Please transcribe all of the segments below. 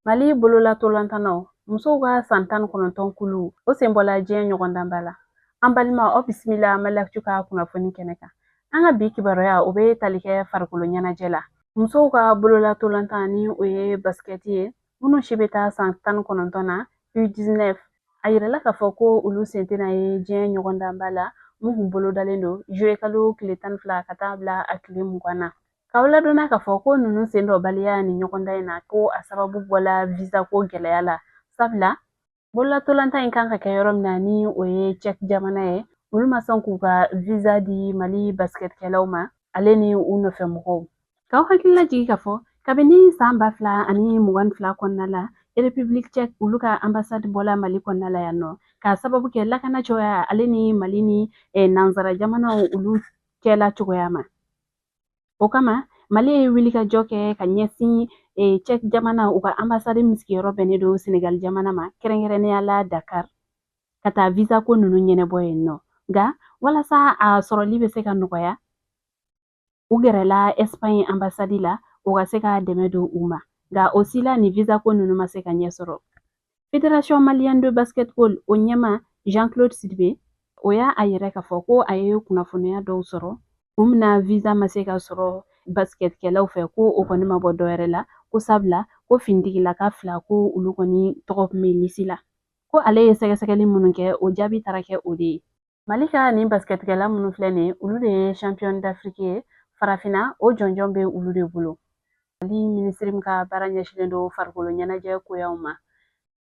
Mali bolola tolantanaw musow ka san 19 kulu o sen bɔla diɲɛ ɲɔgɔn danba la. An balima aw bisimila Malaktu ka kunnafoni kɛnɛ kan. An ka bi kibaruya o bɛ tali kɛ farikolo ɲɛnajɛ la. Musow ka bolola tolantan ni o ye baskɛti ye minnu si bɛ taa san 19 na U19 a yirala k'a fɔ ko olu sen tɛna ye diɲɛ ɲɔgɔn danba la mun kun bolo dalen don juwe kalo tile 12 ka taa bila a tile 20 na. K'aw ladɔnna k'a fɔ ko ninnu sen dɔbaliya ni ɲɔgɔndan in na ko a sababu bɔla visa ko gɛlɛya la sabula bololatɔlantan in kan ka kɛ yɔrɔ min na ni o ye Czech jamana ye olu ma sɔn k'u ka visa di Mali basketkɛlaw ma ale ni u nɔfɛ mɔgɔw. K'aw hakili lajigi k'a fɔ kabini san 2022 kɔnɔna la République Tchèque olu ka ambassade bɔla Mali kɔnɔna la yan nɔ k'a sababu kɛ lakana cogoya ale ni Mali ni nanzara jamanaw olu cɛla cogoya ma. O kama Mali ye wulikajɔ kɛ ka ɲɛsin Czech jamana u ka ambassade min sigiyɔrɔ bɛnnen don Senegal jamana ma kɛrɛnkɛrɛnnenya la Dakar ka taa visa ko ninnu ɲɛnabɔ yen nɔ. Nka walasa a sɔrɔli bɛ se ka nɔgɔya u gɛrɛla Espagne ambassade la o ka se ka dɛmɛ don u ma. Nka o si la ni visa ko ninnu ma se ka ɲɛ sɔrɔ. Fédération Malienne de Basketball o ɲɛma Jean-Claude Sidibe o y'a yɛrɛ k'a fɔ ko a ye kunnafoniya dɔw sɔrɔ kun min na visa ma se ka sɔrɔ basketkɛlaw fɛ ko o kɔni ma bɔ dɔwɛrɛ la ko sabula ko finitigilaka 2 ko olu kɔni tɔgɔ kun bɛ lisi la ko ale ye sɛgɛsɛgɛli minnu kɛ o jaabi taara kɛ o de ye. Mali ka nin basketkɛla minnu filɛ nin ye olu de ye champion d'Afrique ye farafinna o jɔnjɔn bɛ olu de bolo. Mali minisiri min ka baara ɲɛsinnen don farikolo ɲɛnajɛ koyaw ma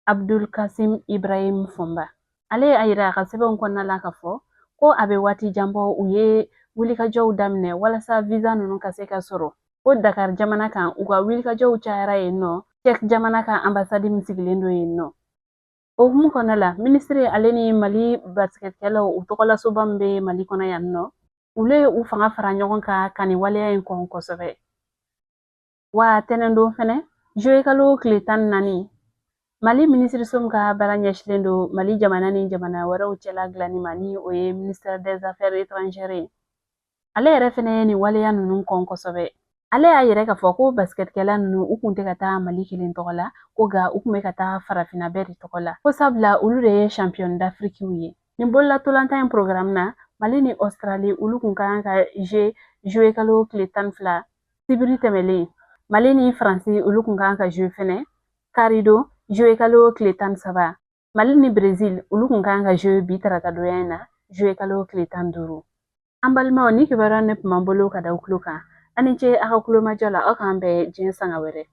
Abdul Kasim Ibrahim Fomba ale a yira a ka sɛbɛnw kɔnɔna la k'a fɔ ko a bɛ waati jan bɔ u ye wulikajɔw daminɛ walasa visa ninnu ka se ka sɔrɔ ko Dakar jamana kan u ka wulikajɔw cayara yen nɔ Czech jamana ka ambassade min sigilen don yen nɔ. O hukumu kɔnɔna la minisiri ale ni Mali basketkɛlaw u tɔgɔlasoba min bɛ Mali kɔnɔ yan nɔ olu ye u fanga fara ɲɔgɔn kan ka nin waleya in kɔn kosɛbɛ. Wa tɛnɛndon fɛnɛ juwe kalo tile 14 Mali minisiriso min ka baara ɲɛsinnen don Mali jamana ni jamana wɛrɛw cɛla dilanni ma ni o ye ministère des affaires étrangères ye. Ale yɛrɛ fɛnɛ ye nin waleya ninnu kɔn kosɛbɛ. Ale y'a yɛrɛ k'a fɔ ko basketkɛla ninnu u kun tɛ ka taa Mali kelen tɔgɔ la ko nka u kun bɛ ka taa farafinna bɛɛ de tɔgɔ la ko sabula olu de ye champion d'Afrique ye. Nin bololatɔlantan in programme na Mali ni Australie olu kun kan ka juwe kalo tile 12 sibiri tɛmɛlen. Mali ni Faransi olu kun kan ka juwe fɛnɛ karidon juwe kalo tile 13. Mali ni Brésil olu kun kan ka juwe bi tarata donya in na juwe kalo tile 15. An balimaw ni kibaruya ne tun b'an bolo ka da aw tulo kan ani ce a ka kulomajɔ la aw k'an bɛn diɲɛ sanga wɛrɛ.